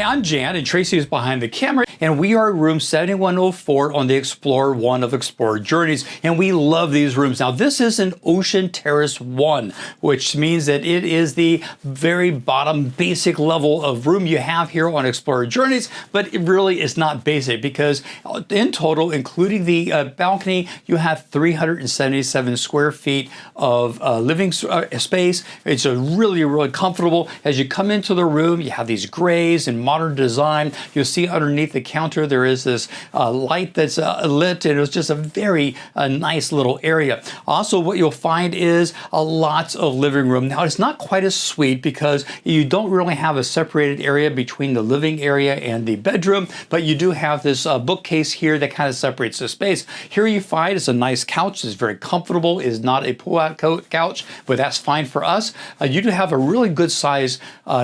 I'm Jan, and Tracy is behind the camera, and we are at room 7104 on the Explorer 1 of Explorer Journeys, and we love these rooms. Now, this is an Ocean Terrace 1, which means that it is the very bottom basic level of room you have here on Explorer Journeys, but it really is not basic because in total, including the balcony, you have 377 square feet of living space. It's a really comfortable. As you come into the room, you have these grays and modern design. You'll see underneath the counter there is this light that's lit, and it's just a very nice little area. Also, what you'll find is lots of living room. Now, it's not quite as sweet because you don't really have a separated area between the living area and the bedroom, but you do have this bookcase here that kind of separates the space. Here you find is a nice couch. It's very comfortable. It is not a pull-out couch, but that's fine for us. You do have a really good size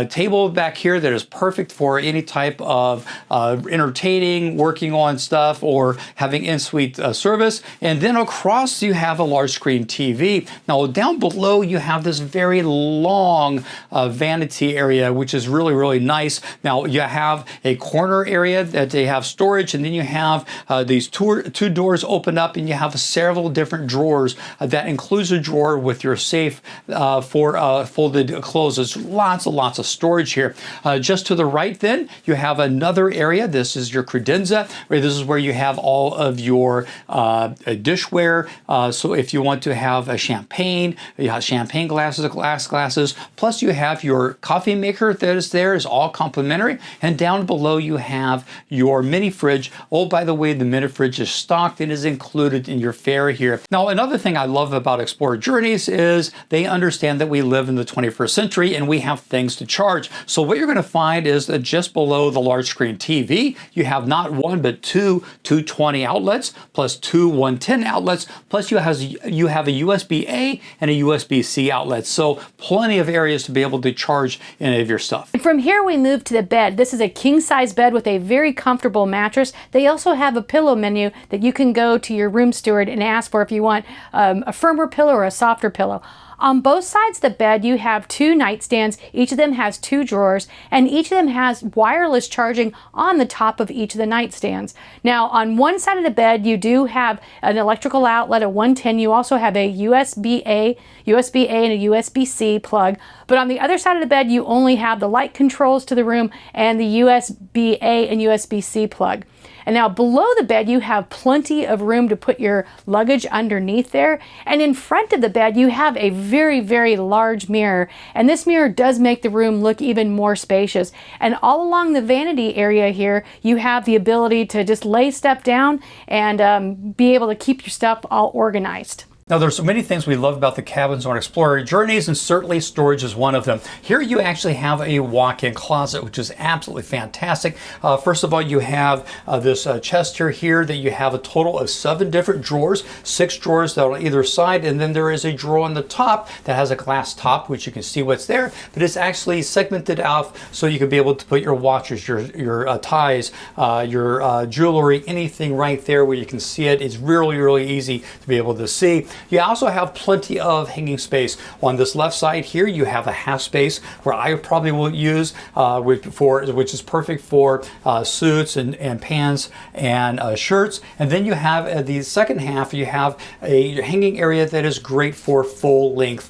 table back here that is perfect for any type of entertaining, working on stuff, or having in-suite service. And then across you have a large screen TV. Now down below you have this very long vanity area, which is really nice. Now you have a corner area that they have storage, and then you have these two doors open up, and you have several different drawers. That includes a drawer with your safe for folded clothes. There's lots of storage here. Just to the right then, you have another area. This is your credenza, where this is where you have all of your dishware. So if you want to have a champagne, you have champagne glasses, glass glasses, plus you have your coffee maker that is there, is all complimentary. And down below you have your mini fridge. Oh, by the way, the mini fridge is stocked and is included in your fare here. Now, another thing I love about Explorer Journeys is they understand that we live in the 21st century and we have things to charge. So what you're going to find is that just below the large screen TV, you have not one but two 220 outlets, plus two 110 outlets, plus you have a USB-A and a USB-C outlet. So plenty of areas to be able to charge any of your stuff. And from here we move to the bed. This is a king-size bed with a very comfortable mattress. They also have a pillow menu that you can go to your room steward and ask for if you want a firmer pillow or a softer pillow. On both sides of the bed, you have two nightstands. Each of them has two drawers, and each of them has wireless charging on the top of each of the nightstands. Now, on one side of the bed, you do have an electrical outlet at 110. You also have a USB-A and a USB-C plug. But on the other side of the bed, you only have the light controls to the room and the USB-A and USB-C plug. And now below the bed, you have plenty of room to put your luggage underneath there. And in front of the bed, you have a very large mirror. And this mirror does make the room look even more spacious. And all along the vanity area here, you have the ability to just lay stuff down and be able to keep your stuff all organized. Now, there's so many things we love about the cabins on Explorer Journeys, and certainly storage is one of them. Here you actually have a walk-in closet, which is absolutely fantastic. First of all, you have this chest here that you have a total of 7 different drawers, 6 drawers that are on either side, and then there is a drawer on the top that has a glass top, which you can see what's there, but it's actually segmented out so you can be able to put your watches, your ties, your jewelry, anything right there where you can see it. It's really easy to be able to see. You also have plenty of hanging space. On this left side here, you have a half space where I probably will use, which is perfect for suits and pants and shirts. And then you have the second half, you have a hanging area that is great for full-length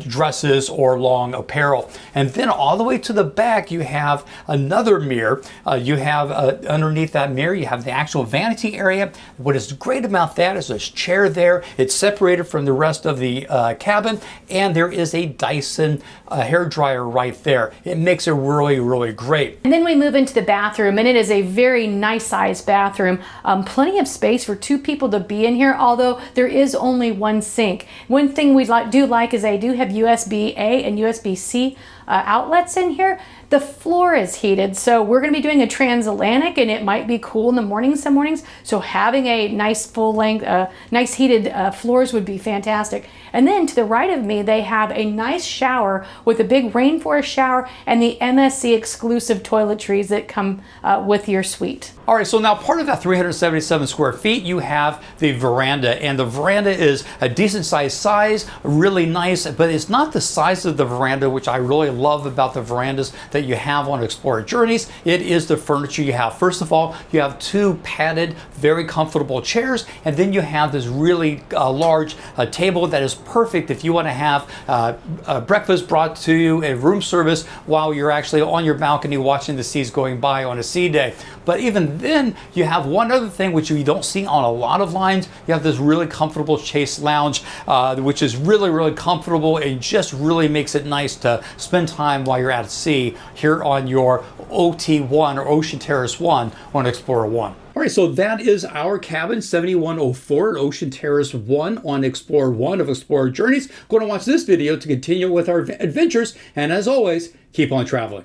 dresses or long apparel. And then all the way to the back, you have another mirror. You have underneath that mirror, you have the actual vanity area. What is great about that is there's a chair there. It's separated from the rest of the cabin, and there is a Dyson hair dryer right there. It makes it really great. And then we move into the bathroom, and it is a very nice sized bathroom. Plenty of space for 2 people to be in here, although there is only one sink. One thing we do like is they do have USB-A and USB-C outlets in here. The floor is heated, so we're going to be doing a transatlantic, and it might be cool in the morning some mornings, so having a nice full-length, nice heated floors would be fantastic. And then to the right of me, they have a nice shower with a big rainforest shower and the MSC exclusive toiletries that come with your suite. All right, so now part of that 377 square feet, you have the veranda, and the veranda is a decent size, really nice, but it's not the size of the veranda which I really love about the verandas that you have on Explorer Journeys, it is the furniture you have. First of all, you have 2 padded, very comfortable chairs, and then you have this really large table that is perfect if you want to have breakfast brought to you, a room service, while you're actually on your balcony watching the seas going by on a sea day. But even then, you have one other thing which you don't see on a lot of lines. You have this really comfortable chase lounge, which is really comfortable and just really makes it nice to spend time while you're at sea here on your OT1 or Ocean Terrace 1 on Explorer 1. All right, so that is our cabin, 7104 at Ocean Terrace 1 on Explorer 1 of Explorer Journeys. Going to watch this video to continue with our adventures, and as always, keep on traveling.